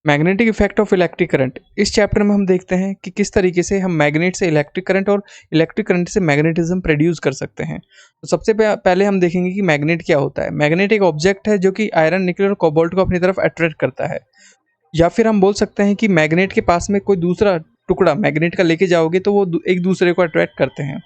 Magnetic effect of electric current. इस chapter में हम देखते हैं कि किस तरीके से हम मैग्नेट से इलेक्ट्रिक करंट और इलेक्ट्रिक करंट से मैग्नेटिज्म प्रोड्यूस कर सकते हैं। तो सबसे पहले हम देखेंगे कि मैग्नेट क्या होता है। मैग्नेट एक ऑब्जेक्ट है जो कि आयरन, निकल और कोबाल्ट को अपनी तरफ अट्रैक्ट करता है, या फिर हम बोल सकते हैं कि मैग्नेट के पास में कोई दूसरा टुकड़ा मैग्नेट का लेके जाओगे तो वो एक दूसरे को अट्रैक्ट करते हैं।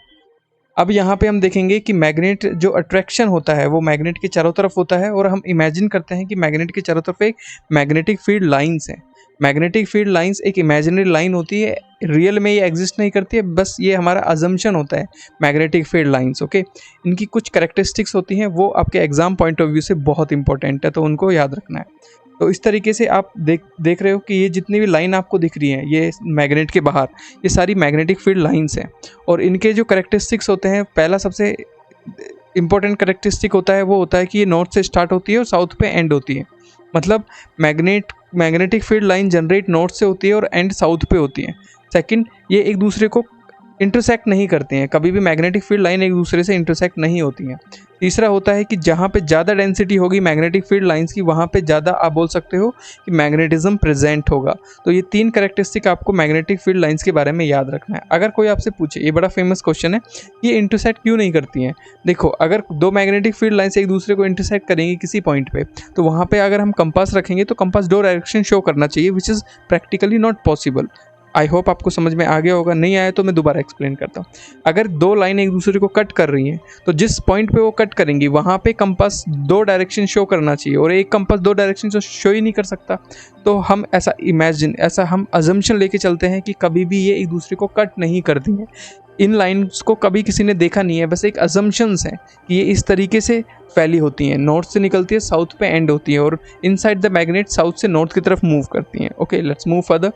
अब यहाँ पे हम देखेंगे कि मैग्नेट जो अट्रैक्शन होता है वो मैग्नेट के चारों तरफ होता है, और हम इमेजिन करते हैं कि मैग्नेट के चारों तरफ एक मैग्नेटिक फील्ड लाइंस है। मैग्नेटिक फील्ड लाइंस एक इमेजिनरी लाइन होती है, रियल में ये एग्जिस्ट नहीं करती है, बस ये हमारा अजम्पशन होता है मैग्नेटिक फील्ड लाइंस। ओके, इनकी कुछ करेक्टरिस्टिक्स होती हैं, वो आपके एग्जाम पॉइंट ऑफ व्यू से बहुत इंपॉर्टेंट है, तो उनको याद रखना है। तो इस तरीके से आप देख रहे हो कि ये जितनी भी लाइन आपको दिख रही हैं ये मैग्नेट के बाहर, ये सारी मैग्नेटिक फील्ड लाइंस हैं। और इनके जो करेक्टरिस्टिक्स होते हैं, पहला सबसे इंपॉर्टेंट करेक्टरिस्टिक होता है वो होता है कि ये नॉर्थ से स्टार्ट होती है और साउथ पे एंड होती है। मतलब magnetic field line generate north से होती है और एंड साउथ पे होती है। सेकंड, ये एक दूसरे को इंटरसेक्ट नहीं करते हैं, कभी भी मैग्नेटिक फील्ड लाइन एक दूसरे से इंटरसेक्ट नहीं होती हैं। तीसरा होता है कि जहाँ पे ज़्यादा डेंसिटी होगी मैग्नेटिक फील्ड लाइंस की, वहाँ पे ज़्यादा आप बोल सकते हो कि मैग्नेटिज्म प्रेजेंट होगा। तो ये तीन कैरेक्टरिस्टिक आपको मैग्नेटिक फील्ड लाइंस के बारे में याद रखना है। अगर कोई आपसे पूछे, ये बड़ा फेमस क्वेश्चन है, ये इंटरसेक्ट क्यों नहीं करती हैं। देखो, अगर दो मैग्नेटिक फील्ड लाइंस एक दूसरे को इंटरसेक्ट करेंगी किसी पॉइंट पे, तो वहाँ पे अगर हम कंपास रखेंगे तो कंपास दो डायरेक्शन शो करना चाहिए, which is practically not possible. I hope आपको समझ में आ गया होगा, नहीं आया तो मैं दोबारा एक्सप्लेन करता हूँ। अगर दो लाइन एक दूसरे को कट कर रही हैं तो जिस पॉइंट पे वो कट करेंगी वहाँ पे कंपास दो डायरेक्शन शो करना चाहिए, और एक कंपास दो डायरेक्शन शो ही नहीं कर सकता। तो हम ऐसा हम अजम्पशन लेके चलते हैं कि कभी भी ये एक दूसरे को कट नहीं करती हैं। इन लाइन्स को कभी किसी ने देखा नहीं है, बस एक अजम्पशंस हैं कि ये इस तरीके से फैली होती हैं, नॉर्थ से निकलती है, साउथ पे एंड होती है, और इनसाइड द मैग्नेट साउथ से नॉर्थ की तरफ मूव करती हैं। Okay, let's move further.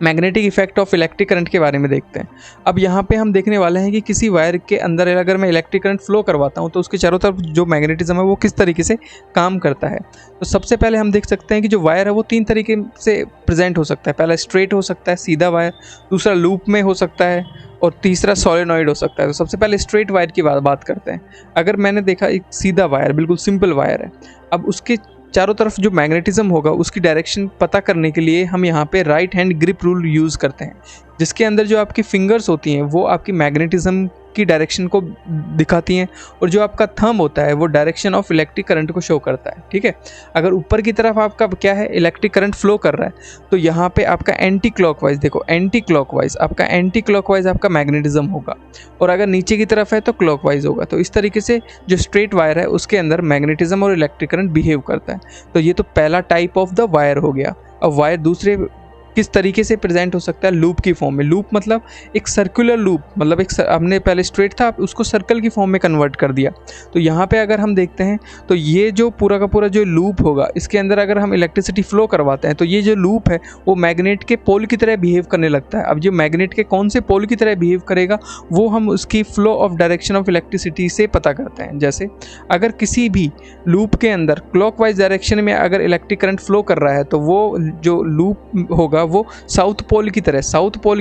Magnetic effect of electric current के बारे में देखते हैं। अब यहाँ पे हम देखने वाले हैं कि किसी वायर के अंदर अगर मैं इलेक्ट्रिक करंट फ्लो करवाता हूँ तो उसके चारों तरफ जो मैग्नेटिज्म है वो किस तरीके से काम करता है। तो सबसे पहले हम देख सकते हैं कि जो वायर है वो तीन तरीके से प्रेजेंट हो सकता है। पहला स्ट्रेट हो सकता है, सीधा वायर, दूसरा लूप में हो सकता है, और तीसरा सोलेनॉइड हो सकता है। तो सबसे पहले स्ट्रेट वायर की बात करते हैं। अगर मैंने देखा एक सीधा वायर, बिल्कुल सिंपल वायर है, अब उसके चारों तरफ जो मैग्नेटिज्म होगा उसकी डायरेक्शन पता करने के लिए हम यहाँ पे right hand grip rule use करते हैं, जिसके अंदर जो आपकी फिंगर्स होती हैं वो आपकी मैग्नेटिज्म की डायरेक्शन को दिखाती हैं, और जो आपका थंब होता है वो डायरेक्शन ऑफ इलेक्ट्रिक करंट को शो करता है। ठीक है, अगर ऊपर की तरफ आपका क्या है, इलेक्ट्रिक करंट फ्लो कर रहा है, तो यहाँ पे आपका एंटी क्लॉकवाइज, देखो एंटी क्लॉकवाइज आपका मैग्नेटिज्म होगा, और अगर नीचे की तरफ है तो क्लॉकवाइज होगा। तो इस तरीके से जो स्ट्रेट वायर है उसके अंदर मैग्नेटिज्म और इलेक्ट्रिक करंट बिहेव करता है। तो ये तो पहला टाइप ऑफ द वायर हो गया। अब वायर दूसरे किस तरीके से प्रेजेंट हो सकता है, लूप की फॉर्म में। लूप मतलब एक सर्कुलर लूप, मतलब हमने पहले स्ट्रेट था, उसको सर्कल की फॉर्म में कन्वर्ट कर दिया। तो यहाँ पे अगर हम देखते हैं तो ये जो पूरा का पूरा जो लूप होगा, इसके अंदर अगर हम इलेक्ट्रिसिटी फ्लो करवाते हैं तो ये जो लूप है वो मैग्नेट के पोल की तरह बिहेव करने लगता है। अब जो मैग्नेट के कौन से पोल की तरह बिहेव करेगा वो हम उसकी flow of direction of electricity से पता करते हैं। जैसे अगर किसी भी लूप के अंदर क्लॉकवाइज डायरेक्शन में अगर इलेक्ट्रिक करंट फ्लो कर रहा है तो वो जो लूप होगा वो साउथ पोल की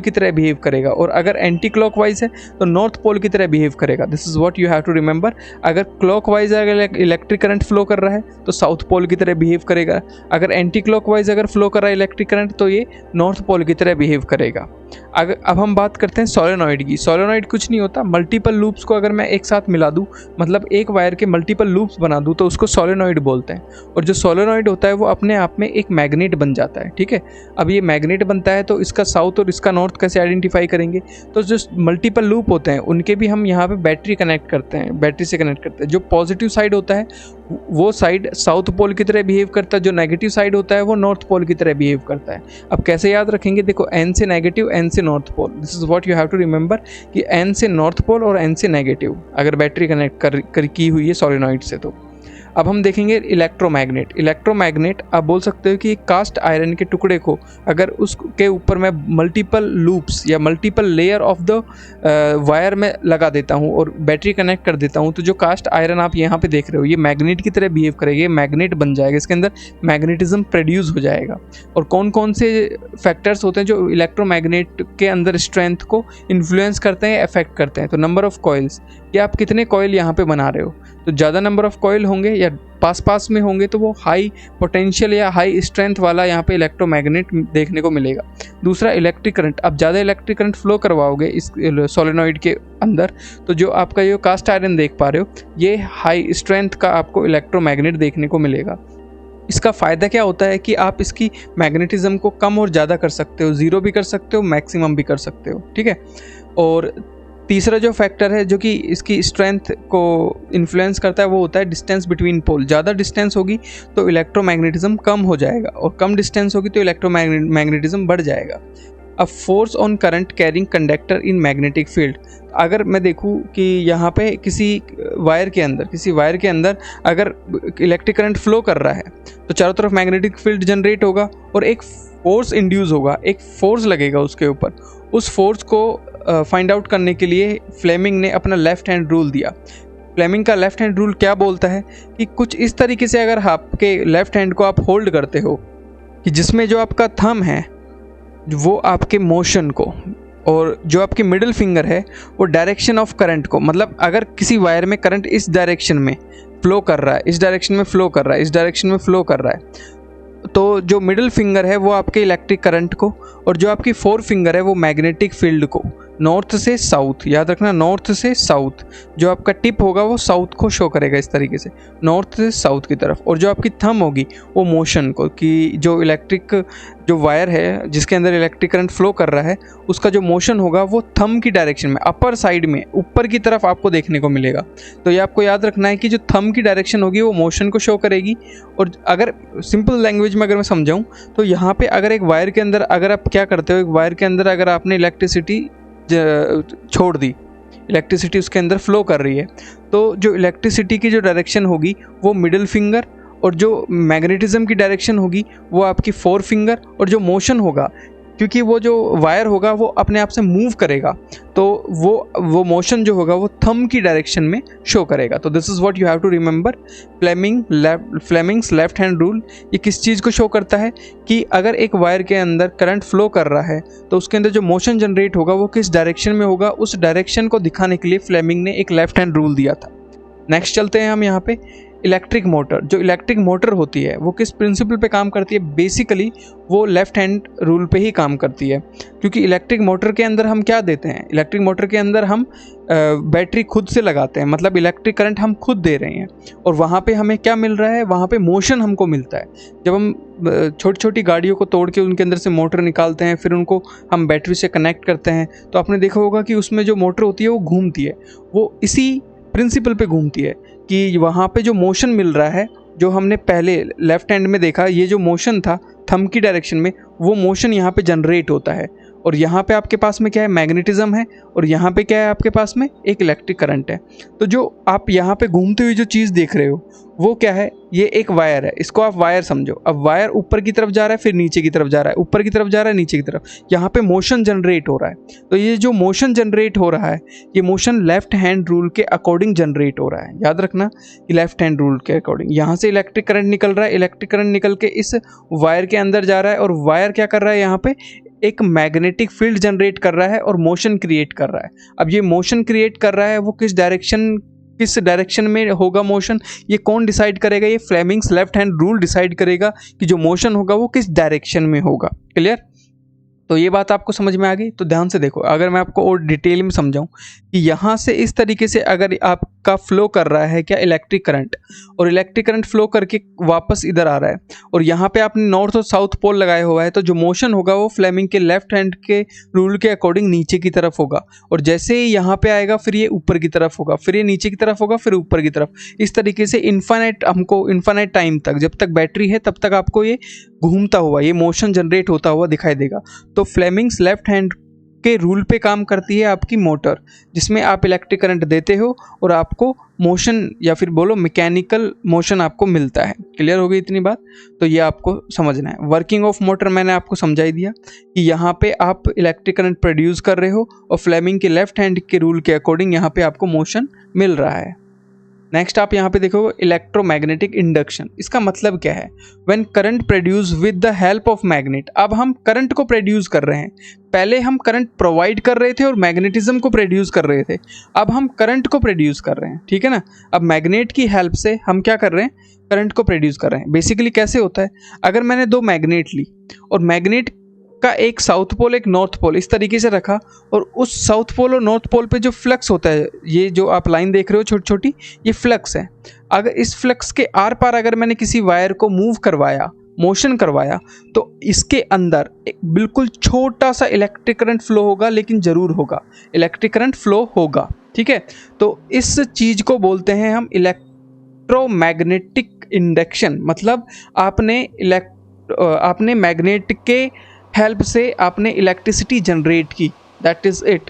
तरह बिहेव करेगा, और अगर एंटी क्लॉकवाइज है तो नॉर्थ पोल की तरह बिहेव करेगा। This is what you have to remember. अगर क्लॉकवाइज अगर इलेक्ट्रिक करंट फ्लो कर रहा है तो साउथ पोल की तरह बिहेव करेगा, अगर एंटी क्लॉकवाइज अगर फ्लो कर रहा है इलेक्ट्रिक करंट तो ये नॉर्थ पोल की तरह बिहेव करेगा। अब हम बात करते हैं सोलेनॉइड की। सोलेनॉइड कुछ नहीं होता, मल्टीपल लूप्स को अगर मैं एक साथ मिला दूं, मतलब एक वायर के मल्टीपल लूप्स बना दूं, तो उसको सोलेनॉइड बोलते हैं। और जो सोलेनॉइड होता है वो अपने आप में एक मैग्नेट बन जाता है। ठीक है, अब ये मैग्नेट बनता है तो इसका साउथ और इसका नॉर्थ कैसे आइडेंटिफाई करेंगे। तो जो मल्टीपल लूप होते हैं उनके भी हम यहाँ पे बैटरी से कनेक्ट करते हैं। जो पॉजिटिव साइड होता है वो साइड साउथ पोल की तरह बिहेव करता है, जो नेगेटिव साइड होता है वो नॉर्थ पोल की तरह बिहेव करता है। अब कैसे याद रखेंगे, देखो एन से नेगेटिव, एन से north pole, this is what you have to remember कि एन से नॉर्थ पोल और एन से नेगेटिव अगर बैटरी कनेक्ट की हुई है सोलेनॉइड से। तो अब हम देखेंगे इलेक्ट्रोमैग्नेट आप बोल सकते हो कि एक कास्ट आयरन के टुकड़े को अगर उसके ऊपर मैं मल्टीपल लूप्स या multiple layer of the wire में लगा देता हूँ और बैटरी कनेक्ट कर देता हूँ, तो जो कास्ट आयरन आप यहाँ पे देख रहे हो ये मैग्नेट की तरह बिहेव करेगा, ये मैग्नेट बन जाएगा, इसके अंदर मैग्नेटिज्म प्रोड्यूस हो जाएगा। और कौन कौन से फैक्टर्स होते हैं जो इलेक्ट्रोमैग्नेट के अंदर स्ट्रेंथ को इन्फ्लुएंस करते हैं, अफेक्ट करते हैं। तो नंबर ऑफ कॉइल्स, कि आप कितने कॉइल यहाँ पे बना रहे हो। तो ज़्यादा नंबर ऑफ कॉइल होंगे या पास पास में होंगे तो वो हाई पोटेंशियल या हाई स्ट्रेंथ वाला यहाँ पे इलेक्ट्रोमैग्नेट देखने को मिलेगा। दूसरा इलेक्ट्रिक करंट, आप ज़्यादा इलेक्ट्रिक करंट फ्लो करवाओगे इस सोलेनॉइड के अंदर तो जो आपका जो कास्ट आयरन देख पा रहे हो ये हाई स्ट्रेंथ का आपको इलेक्ट्रोमैग्नेट देखने को मिलेगा। इसका फ़ायदा क्या होता है कि आप इसकी मैग्नेटिज्म को कम और ज़्यादा कर सकते हो, ज़ीरो भी कर सकते हो, मैक्सिमम भी कर सकते हो, ठीक है। और तीसरा जो फैक्टर है जो कि इसकी स्ट्रेंथ को इन्फ्लुएंस करता है वो होता है डिस्टेंस बिटवीन पोल। ज़्यादा डिस्टेंस होगी तो इलेक्ट्रोमैग्नेटिज्म कम हो जाएगा और कम डिस्टेंस होगी तो इलेक्ट्रोमैग्नेटिज्म बढ़ जाएगा। अब force on current carrying conductor in magnetic field, अगर मैं देखूं कि यहाँ पे किसी वायर के अंदर अगर इलेक्ट्रिक करंट फ्लो कर रहा है तो चारों तरफ मैग्नेटिक फील्ड जनरेट होगा और एक फोर्स इंड्यूस होगा, एक फोर्स लगेगा उसके ऊपर। उस फोर्स को फाइंड आउट करने के लिए फ्लेमिंग ने अपना लेफ्ट हैंड रूल दिया। फ्लेमिंग का लेफ्ट हैंड रूल क्या बोलता है कि कुछ इस तरीके से अगर आपके लेफ्ट हैंड को आप होल्ड करते हो कि जिसमें जो आपका थंब है वो आपके मोशन को और जो आपकी मिडिल फिंगर है वो डायरेक्शन ऑफ करंट को, मतलब अगर किसी वायर में करंट इस डायरेक्शन में फ्लो कर रहा है, इस डायरेक्शन में फ्लो कर रहा है, इस डायरेक्शन में फ्लो कर रहा है, तो जो मिडिल फिंगर है वो आपके इलेक्ट्रिक करंट को और जो आपकी फोर फिंगर है वो मैग्नेटिक फील्ड को नॉर्थ से साउथ, याद रखना नॉर्थ से साउथ, जो आपका टिप होगा वो साउथ को शो करेगा इस तरीके से, नॉर्थ से साउथ की तरफ। और जो आपकी थंब होगी वो मोशन को, कि जो इलेक्ट्रिक जो वायर है जिसके अंदर इलेक्ट्रिक करंट फ्लो कर रहा है उसका जो मोशन होगा वो थंब की डायरेक्शन में, अपर साइड में, ऊपर की तरफ आपको देखने को मिलेगा। तो ये आपको याद रखना है कि जो थंब की डायरेक्शन होगी वो मोशन को शो करेगी। और अगर सिंपल लैंग्वेज में अगर मैं समझाऊँ तो यहाँ पे अगर एक वायर के अंदर अगर आप क्या करते हो, एक वायर के अंदर अगर आपने इलेक्ट्रिसिटी छोड़ दी, इलेक्ट्रिसिटी उसके अंदर फ्लो कर रही है, तो जो इलेक्ट्रिसिटी की जो डायरेक्शन होगी वो मिडिल फिंगर और जो मैग्नेटिज्म की डायरेक्शन होगी वो आपकी फोर फिंगर, और जो मोशन होगा क्योंकि वो जो वायर होगा वो अपने आप से मूव करेगा तो वो मोशन जो होगा वो थंब की डायरेक्शन में शो करेगा। तो this is what you have to remember. Fleming's left hand rule ये किस चीज़ को शो करता है कि अगर एक वायर के अंदर करंट फ्लो कर रहा है तो उसके अंदर जो मोशन जनरेट होगा वो किस डायरेक्शन में होगा, उस डायरेक्शन को दिखाने के लिए फ्लेमिंग ने एक लेफ्ट हैंड रूल दिया था। नेक्स्ट चलते हैं हम यहाँ पे इलेक्ट्रिक मोटर। जो इलेक्ट्रिक मोटर होती है वो किस प्रिंसिपल पे काम करती है, बेसिकली वो लेफ्ट हैंड रूल पे ही काम करती है। क्योंकि इलेक्ट्रिक मोटर के अंदर हम क्या देते हैं, इलेक्ट्रिक मोटर के अंदर हम बैटरी खुद से लगाते हैं, मतलब इलेक्ट्रिक करंट हम खुद दे रहे हैं और वहाँ पे हमें क्या मिल रहा है, वहाँ पे मोशन हमको मिलता है। जब हम छोटी छोटी गाड़ियों को तोड़ के उनके अंदर से मोटर निकालते हैं फिर उनको हम बैटरी से कनेक्ट करते हैं तो आपने देखा होगा कि उसमें जो मोटर होती है वो घूमती है, वो इसी प्रिंसिपल पे घूमती है कि वहाँ पे जो मोशन मिल रहा है, जो हमने पहले लेफ्ट हैंड में देखा, ये जो मोशन था थंब की डायरेक्शन में, वो मोशन यहाँ पे जनरेट होता है। और यहाँ पे आपके पास में क्या है, मैग्नेटिज्म है, और यहाँ पे क्या है आपके पास में एक इलेक्ट्रिक करंट है। तो जो आप यहाँ पे घूमते हुए जो चीज़ देख रहे हो वो क्या है, ये एक वायर है, इसको आप वायर समझो। अब वायर ऊपर की तरफ जा रहा है फिर नीचे की तरफ जा रहा है, ऊपर की तरफ जा रहा है नीचे की तरफ, यहाँ पे मोशन जनरेट हो रहा है। तो ये जो मोशन जनरेट हो रहा है ये मोशन लेफ्ट हैंड रूल के अकॉर्डिंग जनरेट हो रहा है। याद रखना कि लेफ्ट हैंड रूल के अकॉर्डिंग यहाँ से इलेक्ट्रिक करंट निकल रहा है, इलेक्ट्रिक करंट निकल के इस वायर के अंदर जा रहा है और वायर क्या कर रहा है, यहाँ पे एक मैग्नेटिक फील्ड जनरेट कर रहा है और मोशन क्रिएट कर रहा है। अब ये मोशन क्रिएट कर रहा है वो किस डायरेक्शन में होगा मोशन, ये कौन डिसाइड करेगा, ये Fleming's left hand rule decide करेगा कि जो मोशन होगा वो किस डायरेक्शन में होगा। क्लियर? तो ये बात आपको समझ में आ गई। तो ध्यान से देखो, अगर मैं आपको और डिटेल में समझाऊं कि यहाँ से इस तरीके से अगर आपका फ्लो कर रहा है क्या इलेक्ट्रिक करंट, और इलेक्ट्रिक करंट फ्लो करके वापस इधर आ रहा है और यहाँ पे आपने नॉर्थ और साउथ पोल लगाया हुआ है, तो जो मोशन होगा वो फ्लेमिंग के लेफ्ट हैंड के रूल के अकॉर्डिंग नीचे की तरफ होगा, और जैसे ही यहाँ पे आएगा फिर ये ऊपर की तरफ होगा, फिर ये नीचे की तरफ होगा, फिर ऊपर की तरफ। इस तरीके से इन्फाइनाइट टाइम तक, जब तक बैटरी है तब तक आपको ये घूमता हुआ, ये मोशन जनरेट होता हुआ दिखाई देगा। तो फ्लेमिंग्स लेफ्ट हैंड के रूल पे काम करती है आपकी मोटर, जिसमें आप इलेक्ट्रिक करंट देते हो और आपको मोशन या फिर बोलो मैकेनिकल मोशन आपको मिलता है। क्लियर हो गई इतनी बात? तो ये आपको समझना है। वर्किंग ऑफ मोटर मैंने आपको समझाई दिया कि यहाँ पे आप इलेक्ट्रिक करंट प्रोड्यूस कर रहे हो और फ्लेमिंग के लेफ्ट हैंड के रूल के अकॉर्डिंग यहाँ पे आपको मोशन मिल रहा है। नेक्स्ट आप यहाँ पे देखो इलेक्ट्रोमैग्नेटिक इंडक्शन, इसका मतलब क्या है? When current produce with the help of magnet. अब हम करंट को प्रोड्यूस कर रहे हैं, पहले हम करंट प्रोवाइड कर रहे थे और मैग्नेटिज्म को प्रोड्यूस कर रहे थे, अब हम करंट को प्रोड्यूस कर रहे हैं, ठीक है ना। अब मैग्नेट की हेल्प से हम क्या कर रहे हैं? करंट को प्रोड्यूस कर रहे हैं। बेसिकली कैसे होता है? अगर मैंने दो मैग्नेट ली और मैग्नेट का एक साउथ पोल एक नॉर्थ पोल इस तरीके से रखा, और उस साउथ पोल और नॉर्थ पोल पे जो फ्लक्स होता है, ये जो आप लाइन देख रहे हो छोटी छोटी, ये फ्लक्स है। अगर इस फ्लक्स के आर पार अगर मैंने किसी वायर को मूव करवाया, मोशन करवाया, तो इसके अंदर एक बिल्कुल छोटा सा इलेक्ट्रिक करंट फ्लो होगा, लेकिन ज़रूर होगा, इलेक्ट्रिक करंट फ्लो होगा, ठीक है। तो इस चीज़ को बोलते हैं हम इलेक्ट्रोमैग्नेटिक इंडक्शन। मतलब आपने मैग्नेट के हेल्प से आपने इलेक्ट्रिसिटी जनरेट की, दैट इज़ इट।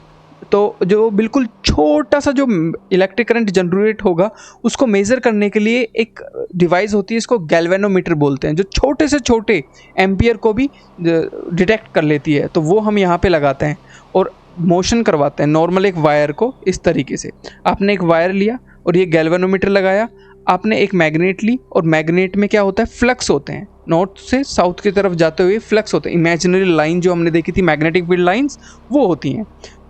तो जो बिल्कुल छोटा सा जो इलेक्ट्रिक करंट जनरेट होगा, उसको मेज़र करने के लिए एक डिवाइस होती है, इसको गैल्वेनोमीटर बोलते हैं, जो छोटे से छोटे एम्पियर को भी डिटेक्ट कर लेती है। तो वो हम यहाँ पे लगाते हैं और मोशन करवाते हैं नॉर्मल एक वायर को। इस तरीके से आपने एक वायर लिया और ये गैल्वेनोमीटर लगाया, आपने एक मैग्नेट ली, और मैग्नेट में क्या होता है? फ्लक्स होते हैं, नॉर्थ से साउथ की तरफ जाते हुए फ्लक्स होते हैं। इमेजिनरी लाइन जो हमने देखी थी मैग्नेटिक फील्ड लाइंस, वो होती हैं।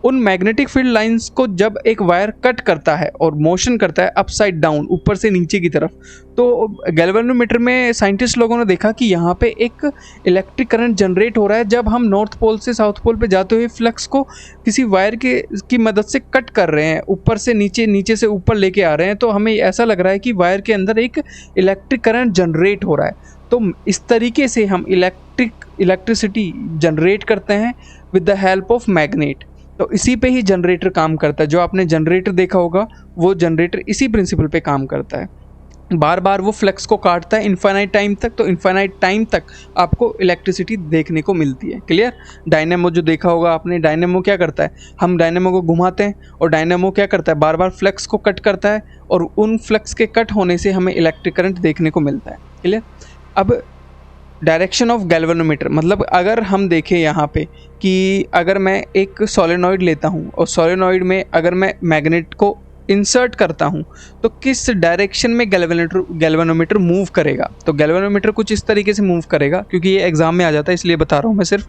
उन मैग्नेटिक फील्ड लाइंस को जब एक वायर कट करता है और मोशन करता है अपसाइड डाउन, ऊपर से नीचे की तरफ, तो गैल्वेनोमीटर में साइंटिस्ट लोगों ने देखा कि यहाँ पे एक इलेक्ट्रिक करंट जनरेट हो रहा है जब हम नॉर्थ पोल से साउथ पोल पे जाते हुए फ्लक्स को किसी वायर की मदद से कट कर रहे हैं, ऊपर से नीचे, नीचे से ऊपर लेके आ रहे हैं। तो हमें ऐसा लग रहा है कि वायर के अंदर एक इलेक्ट्रिक करंट जनरेट हो रहा है। तो इस तरीके से हम इलेक्ट्रिसिटी जनरेट करते हैं with the help of magnet. तो इसी पे ही जनरेटर काम करता है। जो आपने जनरेटर देखा होगा, वो जनरेटर इसी प्रिंसिपल पे काम करता है। बार बार वो फ्लक्स को काटता है इनफाइनाइट टाइम तक, तो इनफाइनाइट टाइम तक आपको इलेक्ट्रिसिटी देखने को मिलती है। क्लियर? डायनेमो जो देखा होगा आपने, डायनेमो क्या करता है? हम डायनेमो को घुमाते हैं और डायनेमो क्या करता है? बार बार फ्लक्स को कट करता है, और उन फ्लक्स के कट होने से हमें इलेक्ट्रिक करंट देखने को मिलता है। क्लियर? अब डायरेक्शन ऑफ गैल्वेनोमीटर, मतलब अगर हम देखें यहाँ पे कि अगर मैं एक सोलेनॉइड लेता हूँ और सोलेनॉइड में अगर मैं मैग्नेट को इंसर्ट करता हूँ, तो किस डायरेक्शन में गैल्वेनोमीटर मूव करेगा? तो गैल्वेनोमीटर कुछ इस तरीके से मूव करेगा, क्योंकि ये एग्जाम में आ जाता है इसलिए बता रहा हूँ मैं सिर्फ।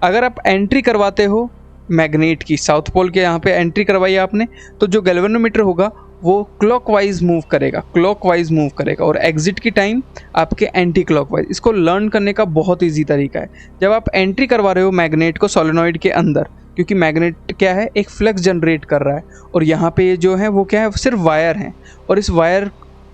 अगर आप एंट्री करवाते हो मैग्नेट की, साउथ पोल के यहाँ पे एंट्री करवाई आपने, तो जो गैल्वेनोमीटर होगा वो क्लॉकवाइज मूव करेगा, क्लॉकवाइज मूव करेगा, और एग्जिट की टाइम आपके एंटी क्लॉकवाइज। इसको लर्न करने का बहुत इजी तरीका है, जब आप एंट्री करवा रहे हो मैग्नेट को सोलेनॉइड के अंदर, क्योंकि मैग्नेट क्या है? एक फ्लक्स जनरेट कर रहा है, और यहाँ पे जो है वो क्या है? सिर्फ वायर हैं, और इस वायर,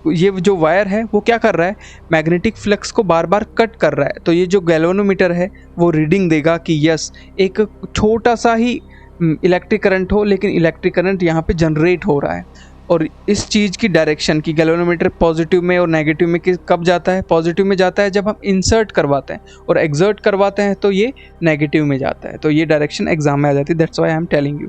ये जो वायर है वो क्या कर रहा है? मैग्नेटिक फ्लक्स को बार बार कट कर रहा है। तो ये जो गैल्वेनोमीटर है वो रीडिंग देगा कि यस, एक छोटा सा ही इलेक्ट्रिक करंट हो, लेकिन इलेक्ट्रिक करंट यहाँ पे जनरेट हो रहा है। और इस चीज़ की डायरेक्शन की गैल्वेनोमीटर पॉजिटिव में और नेगेटिव में कब जाता है? पॉजिटिव में जाता है जब हम इंसर्ट करवाते हैं, और एक्सर्ट करवाते हैं तो ये नेगेटिव में जाता है। तो ये डायरेक्शन एग्जाम में आ जाती है, that's why I am telling you.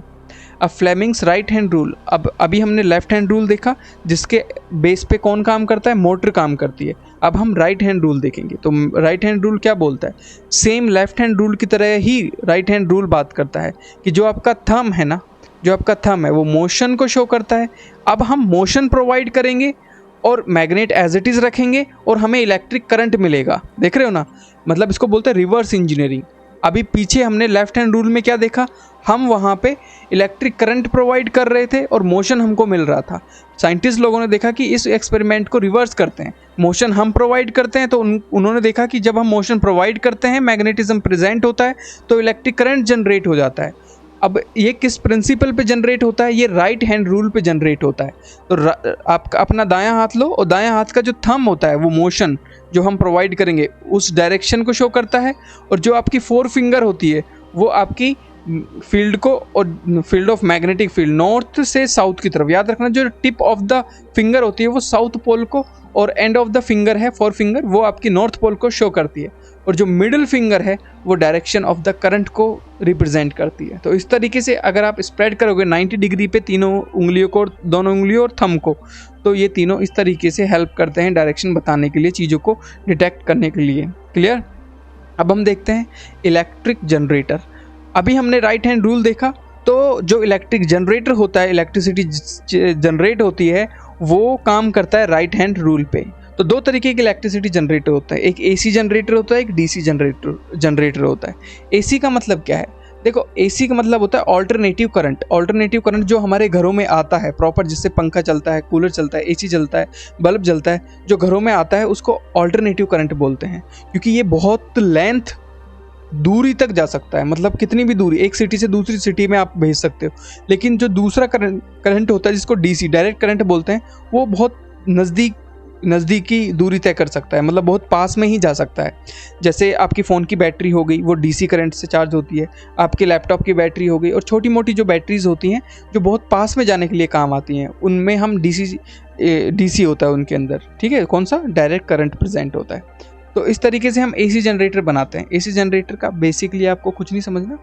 अब फ्लेमिंग्स राइट हैंड रूल, अब अभी हमने लेफ्ट हैंड रूल देखा, जिसके बेस पे कौन काम करता है? मोटर काम करती है। अब हम राइट हैंड रूल देखेंगे, तो राइट हैंड रूल क्या बोलता है? सेम लेफ्ट हैंड रूल की तरह ही राइट हैंड रूल बात करता है कि जो आपका थंब है ना, जो आपका थंब है वो मोशन को शो करता है। अब हम मोशन प्रोवाइड करेंगे और मैग्नेट एज इट इज़ रखेंगे, और हमें इलेक्ट्रिक करंट मिलेगा। देख रहे हो ना? मतलब इसको बोलते हैं रिवर्स इंजीनियरिंग। अभी पीछे हमने लेफ्ट हैंड रूल में क्या देखा? हम वहाँ पे इलेक्ट्रिक करंट प्रोवाइड कर रहे थे और मोशन हमको मिल रहा था। साइंटिस्ट लोगों ने देखा कि इस एक्सपेरिमेंट को रिवर्स करते हैं, मोशन हम प्रोवाइड करते हैं, तो उन्होंने देखा कि जब हम मोशन प्रोवाइड करते हैं, मैग्नेटिज्म प्रेजेंट होता है, तो इलेक्ट्रिक करंट जनरेट हो जाता है। अब ये किस प्रिंसिपल पे जनरेट होता है? ये राइट हैंड रूल पे जनरेट होता है। तो आप अपना दायां हाथ लो, और दायां हाथ का जो थंब होता है वो मोशन जो हम प्रोवाइड करेंगे उस डायरेक्शन को शो करता है, और जो आपकी 4 फिंगर होती है वो आपकी फील्ड को, और field of magnetic field north से साउथ की तरफ। याद रखना, जो टिप ऑफ द फिंगर होती है वो साउथ पोल को, और एंड ऑफ द फिंगर है 4 फिंगर, वो आपकी नॉर्थ पोल को शो करती है, और जो मिडिल फिंगर है वो डायरेक्शन ऑफ द करंट को रिप्रेजेंट करती है। तो इस तरीके से अगर आप स्प्रेड करोगे 90 डिग्री पे तीनों उंगलियों को, दोनों उंगलियों और थंब को, तो ये तीनों इस तरीके से हेल्प करते हैं डायरेक्शन बताने के लिए, चीज़ों को डिटेक्ट करने के लिए। क्लियर? अब हम देखते हैं इलेक्ट्रिक जनरेटर। अभी हमने राइट हैंड रूल देखा, तो जो इलेक्ट्रिक जनरेटर होता है, इलेक्ट्रिसिटी जनरेट होती है, वो काम करता है राइट हैंड रूल पे। तो दो तरीके के इलेक्ट्रिसिटी जनरेटर होता है, एक एसी जनरेटर होता है, एक डीसी जनरेटर होता है। एसी का मतलब क्या है? देखो, एसी का मतलब होता है ऑल्टरनेटिव करंट। ऑल्टरनेटिव करंट जो हमारे घरों में आता है प्रॉपर, जिससे पंखा चलता है, कूलर चलता है, एसी चलता है, बल्ब जलता है, जो घरों में आता है उसको ऑल्टरनेटिव करंट बोलते हैं। क्योंकि ये बहुत लेंथ दूरी तक जा सकता है, मतलब कितनी भी दूरी, एक सिटी से दूसरी सिटी में आप भेज सकते हो। लेकिन जो दूसरा करंट होता है जिसको डीसी डायरेक्ट करंट बोलते हैं, वो बहुत नज़दीकी दूरी तय कर सकता है, मतलब बहुत पास में ही जा सकता है। जैसे आपकी फ़ोन की बैटरी हो गई, वो डीसी करंट से चार्ज होती है। आपके लैपटॉप की बैटरी हो गई, और छोटी मोटी जो बैटरीज होती हैं जो बहुत पास में जाने के लिए काम आती हैं, उनमें हम डीसी होता है उनके अंदर, ठीक है, कौन सा, डायरेक्ट करंट प्रेजेंट होता है। तो इस तरीके से हम एसी जनरेटर बनाते हैं। एसी जनरेटर का बेसिकली आपको कुछ नहीं समझना,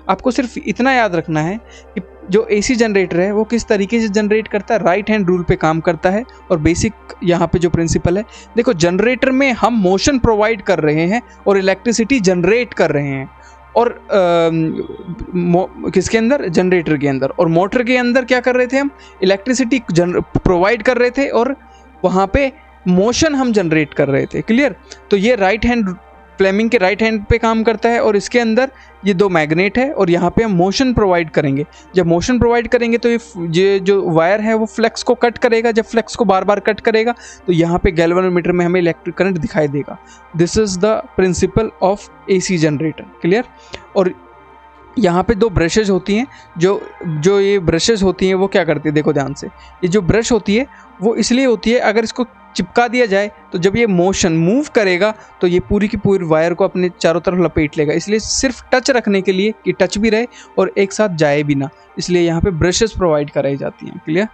आपको सिर्फ इतना याद रखना है कि जो एसी जनरेटर है वो किस तरीके से जनरेट करता है, राइट हैंड रूल पे काम करता है। और बेसिक यहाँ पे जो प्रिंसिपल है, देखो, जनरेटर में हम मोशन प्रोवाइड कर रहे हैं और इलेक्ट्रिसिटी जनरेट कर रहे हैं। और किसके अंदर, जनरेटर के अंदर। और मोटर के अंदर क्या कर रहे थे, हम इलेक्ट्रिसिटी प्रोवाइड कर रहे थे और वहाँ पे मोशन हम जनरेट कर रहे थे। क्लियर? तो ये राइट हैंड, फ्लेमिंग के राइट हैंड पे काम करता है, और इसके अंदर ये दो मैग्नेट है, और यहाँ पे हम मोशन प्रोवाइड करेंगे। जब मोशन प्रोवाइड करेंगे तो ये जो वायर है वो फ्लेक्स को कट करेगा। जब फ्लेक्स को बार बार कट करेगा तो यहाँ पे गैल्वेनोमीटर में हमें इलेक्ट्रिक करंट दिखाई देगा। This is the principle of AC generator. Clear? और यहाँ पे दो ब्रशेज होती हैं, जो ये ब्रशेज होती हैं वो क्या करती है, देखो ध्यान से। ये जो ब्रश होती है वो इसलिए होती है, अगर इसको चिपका दिया जाए तो जब ये मोशन मूव करेगा तो ये पूरी की पूरी वायर को अपने चारों तरफ लपेट लेगा। इसलिए सिर्फ टच रखने के लिए कि टच भी रहे और एक साथ जाए भी ना, इसलिए यहाँ पे ब्रशेस प्रोवाइड कराई जाती हैं। क्लियर?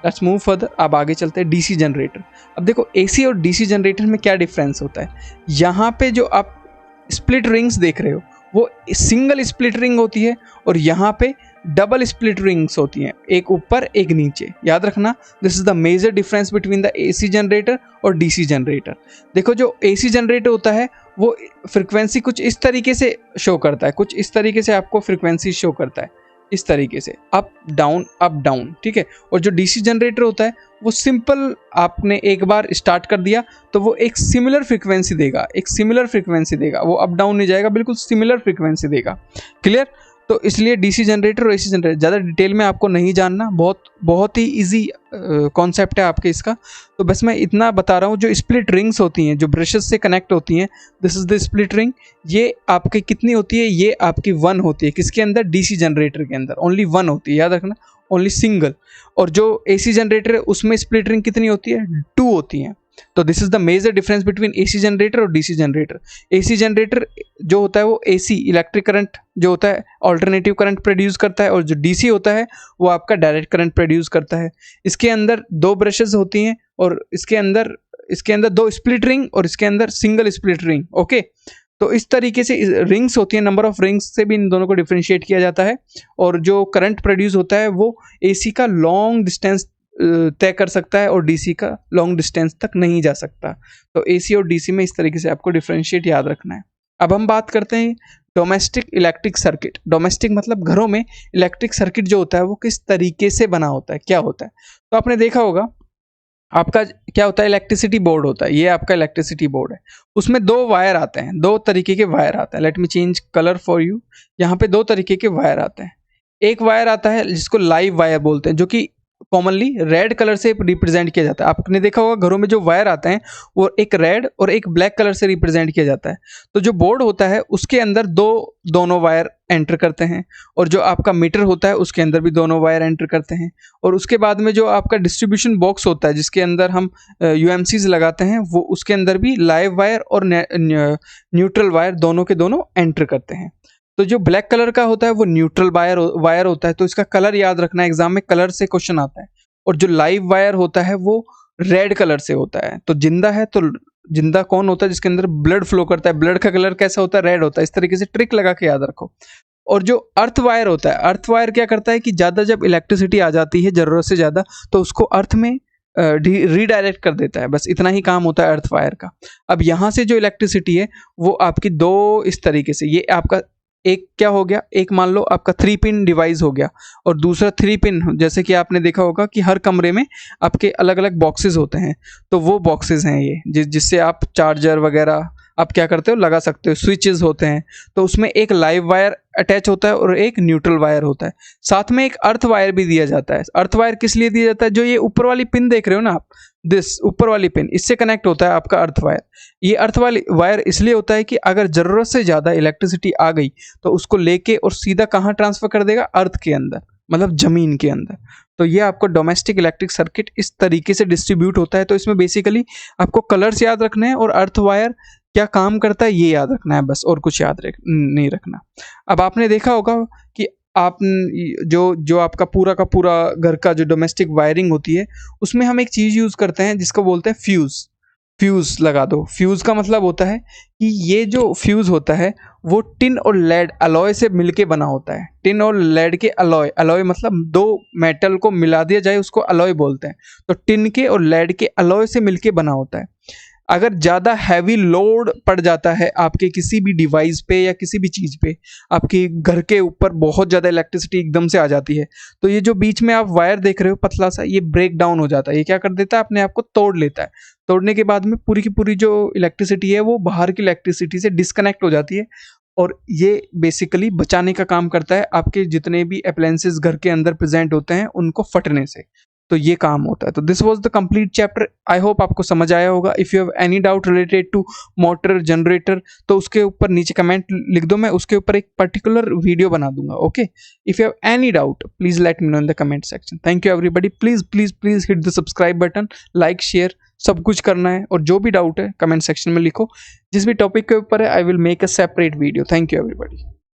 Let's move further. अब आगे चलते हैं डीसी जनरेटर। अब देखो, एसी और डीसी जनरेटर में क्या डिफरेंस होता है। यहाँ पे जो आप स्प्लिट रिंग्स देख रहे हो वो सिंगल स्प्लिट रिंग होती है, और यहाँ पे डबल स्प्लिट रिंग्स होती हैं, एक ऊपर एक नीचे। याद रखना, this is the major difference between the AC generator और डीसी जनरेटर। देखो, जो एसी जनरेटर होता है वो फ्रिक्वेंसी कुछ इस तरीके से शो करता है, कुछ इस तरीके से आपको फ्रिक्वेंसी शो करता है, इस तरीके से अप डाउन, ठीक है। और जो डीसी जनरेटर होता है वो सिंपल, आपने एक बार स्टार्ट कर दिया तो वो एक सिमिलर फ्रिक्वेंसी देगा, वो अप डाउन नहीं जाएगा, बिल्कुल सिमिलर फ्रिक्वेंसी देगा। क्लियर? तो इसलिए डीसी जनरेटर और एसी जनरेटर ज़्यादा डिटेल में आपको नहीं जानना, बहुत ही इजी कॉन्सेप्ट है आपके इसका। तो बस मैं इतना बता रहा हूँ, जो स्प्लिट रिंग्स होती हैं जो ब्रशेस से कनेक्ट होती हैं, this is the split ring. ये आपकी कितनी होती है, ये आपकी 1 होती है। किसके अंदर? डीसी जनरेटर के अंदर ओनली 1 होती है, याद रखना, ओनली सिंगल। और जो एसी जनरेटर है उसमें स्प्लिट रिंग कितनी होती है? 2 होती हैं। तो this is the major difference between AC generator और डीसी जनरेटर। एसी जनरेटर जो होता है वो एसी इलेक्ट्रिक करंट जो होता है ऑल्टरनेटिव करंट प्रोड्यूस करता है, और जो डीसी होता है वो आपका डायरेक्ट करंट प्रोड्यूस करता है। इसके अंदर 2 ब्रशेस होती हैं, और इसके अंदर 2 स्प्लिट रिंग, और इसके अंदर सिंगल स्प्लिट रिंग। ओके, तो इस तरीके से रिंग्स होती हैं, नंबर ऑफ रिंग्स से भी इन दोनों को डिफरेंशिएट किया जाता है। और जो करंट प्रोड्यूस होता है वो एसी का लॉन्ग डिस्टेंस तय कर सकता है, और डीसी का लॉन्ग डिस्टेंस तक नहीं जा सकता। तो एसी और डीसी में इस तरीके से आपको डिफरेंशिएट याद रखना है। अब हम बात करते हैं डोमेस्टिक इलेक्ट्रिक सर्किट। डोमेस्टिक मतलब घरों में इलेक्ट्रिक सर्किट जो होता है वो किस तरीके से बना होता है, क्या होता है। तो आपने देखा होगा, आपका क्या होता है, इलेक्ट्रिसिटी बोर्ड होता है। ये आपका इलेक्ट्रिसिटी बोर्ड है, उसमें 2 वायर आते हैं, 2 तरीके के वायर आते हैं। Let me change colour for you. यहाँ पे 2 तरीके के वायर आते हैं। एक वायर आता है जिसको लाइव वायर बोलते हैं, जो कि कॉमनली रेड कलर से रिप्रेजेंट किया जाता है। आपने देखा होगा घरों में जो वायर आते हैं वो एक रेड और एक ब्लैक कलर से रिप्रेजेंट किया जाता है। तो जो बोर्ड होता है उसके अंदर दोनों वायर एंटर करते हैं, और जो आपका मीटर होता है उसके अंदर भी दोनों वायर एंटर करते हैं। और उसके बाद में जो आपका डिस्ट्रीब्यूशन बॉक्स होता है जिसके अंदर हम यूएमसीज लगाते हैं, वो उसके अंदर भी लाइव वायर और न्यूट्रल वायर दोनों के दोनों एंटर करते हैं। तो जो ब्लैक कलर का होता है वो न्यूट्रल वायर होता है, तो इसका कलर याद रखना, एग्जाम में कलर से क्वेश्चन आता है। और जो लाइव वायर होता है वो रेड कलर से होता है। तो जिंदा है तो जिंदा कौन होता है? जिसके अंदर ब्लड फ्लो करता है। ब्लड का कलर कैसा होता है? रेड होता है। इस तरीके से ट्रिक लगा के याद रखो। और जो अर्थ वायर होता है, अर्थ वायर क्या करता है कि ज़्यादा जब इलेक्ट्रिसिटी आ जाती है ज़रूरत से ज़्यादा, तो उसको अर्थ में रीडायरेक्ट कर देता है। बस इतना ही काम होता है अर्थ वायर का। अब यहाँ से जो इलेक्ट्रिसिटी है वो आपकी 2 इस तरीके से, ये आपका एक क्या हो गया, एक मान लो आपका 3 पिन डिवाइस हो गया और दूसरा 3 पिन, जैसे कि आपने देखा होगा कि हर कमरे में आपके अलग अलग बॉक्सेस होते हैं, तो वो बॉक्सेस हैं ये जिससे आप चार्जर वगैरह आप क्या करते हो लगा सकते हो, स्विचेस होते हैं। तो उसमें एक लाइव वायर अटैच होता है और एक न्यूट्रल वायर होता है, साथ में एक अर्थ वायर भी दिया जाता है। अर्थ वायर किस लिए दिया जाता है, जो ये ऊपर वाली पिन देख रहे हो ना आप, दिस ऊपर वाली पिन, इससे कनेक्ट होता है आपका अर्थ वायर। ये अर्थ वाली वायर इसलिए होता है कि अगर ज़रूरत से ज़्यादा इलेक्ट्रिसिटी आ गई तो उसको लेके और सीधा कहाँ ट्रांसफ़र कर देगा, अर्थ के अंदर, मतलब ज़मीन के अंदर। तो ये आपको डोमेस्टिक इलेक्ट्रिक सर्किट इस तरीके से डिस्ट्रीब्यूट होता है। तो इसमें बेसिकली आपको कलर्स याद रखने हैं और अर्थ वायर क्या काम करता है ये याद रखना है बस, और कुछ याद नहीं रखना। अब आपने देखा होगा कि आप जो आपका पूरा का पूरा घर का जो डोमेस्टिक वायरिंग होती है, उसमें हम एक चीज़ यूज़ करते हैं जिसको बोलते हैं फ्यूज़। फ्यूज़ लगा दो। फ्यूज़ का मतलब होता है कि ये जो फ्यूज़ होता है वो टिन और लेड अलॉय से मिलके बना होता है। टिन और लेड के अलॉय, अलॉय मतलब दो मेटल को मिला दिया जाए उसको अलॉय बोलते हैं। तो टिन के और लेड के अलॉय से मिलके बना होता है। अगर ज़्यादा हैवी लोड पड़ जाता है आपके किसी भी डिवाइस पे या किसी भी चीज़ पे, आपके घर के ऊपर बहुत ज़्यादा इलेक्ट्रिसिटी एकदम से आ जाती है, तो ये जो बीच में आप वायर देख रहे हो पतला सा, ये ब्रेक डाउन हो जाता है। ये क्या कर देता है, अपने आप को तोड़ लेता है। तोड़ने के बाद में पूरी की पूरी जो इलेक्ट्रिसिटी है वो बाहर की इलेक्ट्रिसिटी से डिस्कनेक्ट हो जाती है और ये बेसिकली बचाने का काम करता है आपके जितने भी अप्लायंसेस घर के अंदर प्रेजेंट होते हैं उनको फटने से। तो ये काम होता है। तो this was the complete chapter. I hope आपको समझ आया होगा। If you have any doubt related to motor generator तो उसके ऊपर नीचे कमेंट लिख दो, मैं उसके ऊपर एक पर्टिकुलर वीडियो बना दूंगा। Okay, if you have any doubt please let me know in the comment section. Thank you everybody. Please please please hit the subscribe button, like share सब कुछ करना है, और जो भी डाउट है कमेंट सेक्शन में लिखो। जिस भी टॉपिक के ऊपर है I will make a separate video. Thank you everybody.